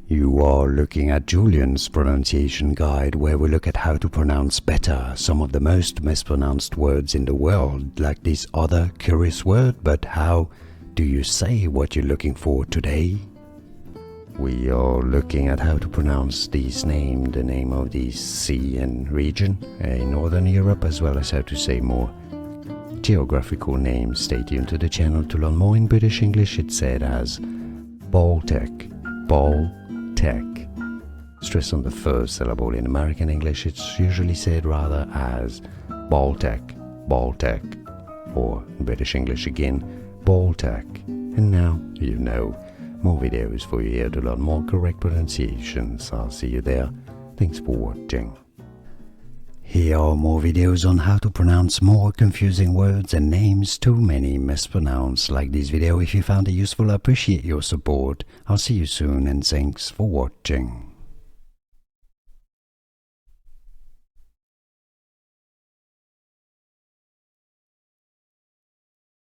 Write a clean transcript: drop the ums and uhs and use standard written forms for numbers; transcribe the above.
You are looking at Julian's pronunciation guide, where we look at how to pronounce better some of the most mispronounced words in the world, like this other curious word. But how do you say what you're looking for today? We are looking at how to pronounce this name, the name of this sea and region in Northern Europe, as well as how to say more geographical names. Stay tuned to the channel to learn more. In British English it's said as Baltic, Baltic. Stress on the first syllable. In American English it's usually said rather as Baltic, Baltic, or in British English again, Baltic. And now you know. More videos for you here to learn more correct pronunciations. I'll see you there. Thanks for watching. Here are more videos on how to pronounce more confusing words and names too many mispronounced. Like this video if you found it useful. I appreciate your support. I'll see you soon and thanks for watching.